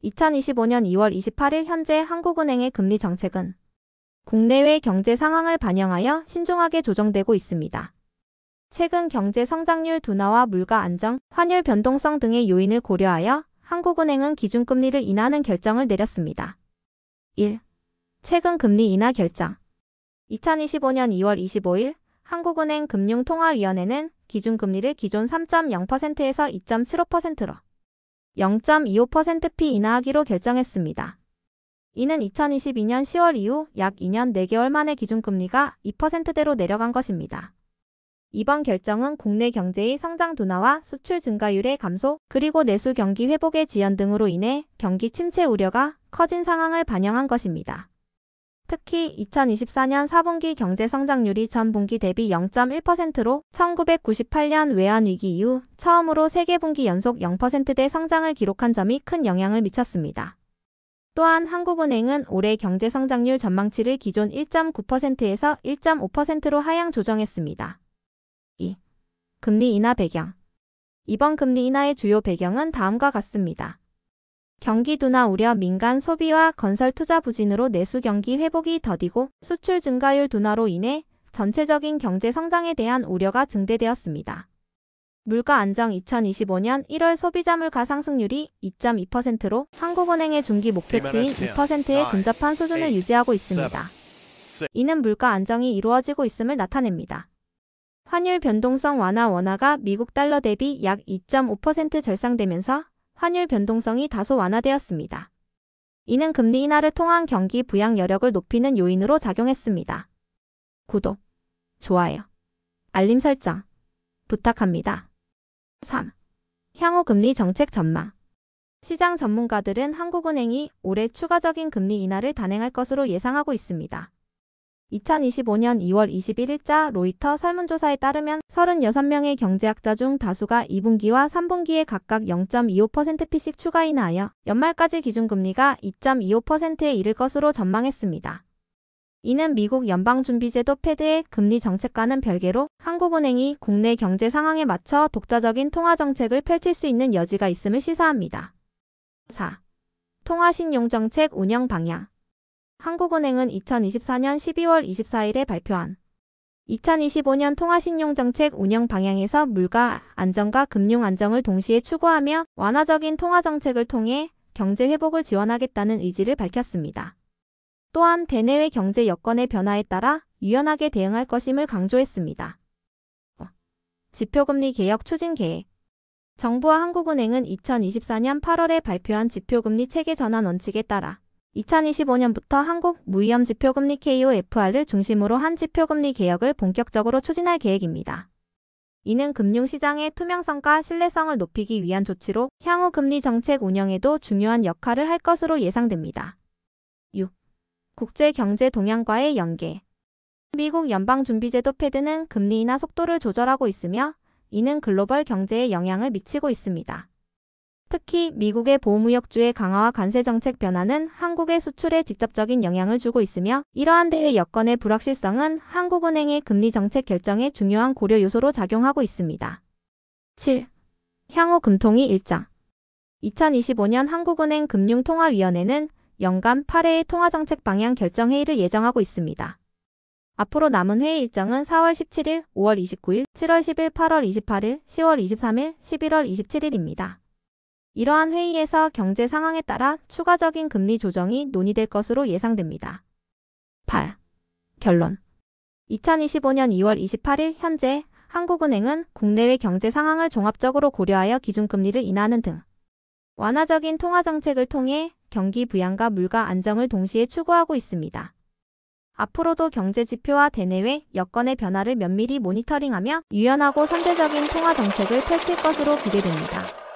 2025년 2월 28일 현재 한국은행의 금리 정책은 국내외 경제 상황을 반영하여 신중하게 조정되고 있습니다. 최근 경제 성장률 둔화와 물가 안정, 환율 변동성 등의 요인을 고려하여 한국은행은 기준금리를 인하하는 결정을 내렸습니다. 1. 최근 금리 인하 결정. 2025년 2월 25일 한국은행 금융통화위원회는 기준금리를 기존 3.0%에서 2.75%로 0.25%p 인하하기로 결정했습니다. 이는 2022년 10월 이후 약 2년 4개월 만에 기준금리가 2%대로 내려간 것입니다. 이번 결정은 국내 경제의 성장 둔화와 수출 증가율의 감소, 그리고 내수 경기 회복의 지연 등으로 인해 경기 침체 우려가 커진 상황을 반영한 것입니다. 특히 2024년 4분기 경제 성장률이 전분기 대비 0.1%로 1998년 외환위기 이후 처음으로 3개 분기 연속 0%대 성장을 기록한 점이 큰 영향을 미쳤습니다. 또한 한국은행은 올해 경제 성장률 전망치를 기존 1.9%에서 1.5%로 하향 조정했습니다. 2. 금리 인하 배경. 이번 금리 인하의 주요 배경은 다음과 같습니다. 경기 둔화 우려, 민간 소비와 건설 투자 부진으로 내수 경기 회복이 더디고 수출 증가율 둔화로 인해 전체적인 경제 성장에 대한 우려가 증대되었습니다. 물가 안정. 2025년 1월 소비자 물가 상승률이 2.2%로 한국은행의 중기 목표치인 2%에 근접한 수준을 유지하고 있습니다. 이는 물가 안정이 이루어지고 있음을 나타냅니다. 환율 변동성 완화. 원화가 미국 달러 대비 약 2.5% 절상되면서 환율 변동성이 다소 완화되었습니다. 이는 금리 인하를 통한 경기 부양 여력을 높이는 요인으로 작용했습니다. 구독, 좋아요, 알림 설정 부탁합니다. 3. 향후 금리 정책 전망. 시장 전문가들은 한국은행이 올해 추가적인 금리 인하를 단행할 것으로 예상하고 있습니다. 2025년 2월 21일자 로이터 설문조사에 따르면 36명의 경제학자 중 다수가 2분기와 3분기에 각각 0.25%p씩 추가 인하하여 연말까지 기준금리가 2.25%에 이를 것으로 전망했습니다. 이는 미국 연방준비제도 패드의 금리 정책과는 별개로 한국은행이 국내 경제 상황에 맞춰 독자적인 통화정책을 펼칠 수 있는 여지가 있음을 시사합니다. 4. 통화신용정책 운영 방향. 한국은행은 2024년 12월 24일에 발표한 2025년 통화신용정책 운영 방향에서 물가 안정과 금융 안정을 동시에 추구하며 완화적인 통화정책을 통해 경제 회복을 지원하겠다는 의지를 밝혔습니다. 또한 대내외 경제 여건의 변화에 따라 유연하게 대응할 것임을 강조했습니다. 지표금리 개혁 추진 계획. 정부와 한국은행은 2024년 8월에 발표한 지표금리 체계 전환 원칙에 따라 2025년부터 한국 무위험 지표금리 KOFR을 중심으로 한 지표금리 개혁을 본격적으로 추진할 계획입니다. 이는 금융시장의 투명성과 신뢰성을 높이기 위한 조치로 향후 금리 정책 운영에도 중요한 역할을 할 것으로 예상됩니다. 6. 국제경제 동향과의 연계. 미국 연방준비제도 패드는 금리 인하 속도를 조절하고 있으며 이는 글로벌 경제에 영향을 미치고 있습니다. 특히 미국의 보호무역주의 강화와 관세정책 변화는 한국의 수출에 직접적인 영향을 주고 있으며 이러한 대외 여건의 불확실성은 한국은행의 금리 정책 결정에 중요한 고려 요소로 작용하고 있습니다. 7. 향후 금통위 일정. 2025년 한국은행 금융통화위원회는 연간 8회의 통화정책 방향 결정 회의를 예정하고 있습니다. 앞으로 남은 회의 일정은 4월 17일, 5월 29일, 7월 10일, 8월 28일, 10월 23일, 11월 27일입니다. 이러한 회의에서 경제 상황에 따라 추가적인 금리 조정이 논의될 것으로 예상됩니다. 8. 결론. 2025년 2월 28일 현재 한국은행은 국내외 경제 상황을 종합적으로 고려하여 기준금리를 인하하는 등 완화적인 통화정책을 통해 경기 부양과 물가 안정을 동시에 추구하고 있습니다. 앞으로도 경제지표와 대내외 여건의 변화를 면밀히 모니터링하며 유연하고 선제적인 통화정책을 펼칠 것으로 기대됩니다.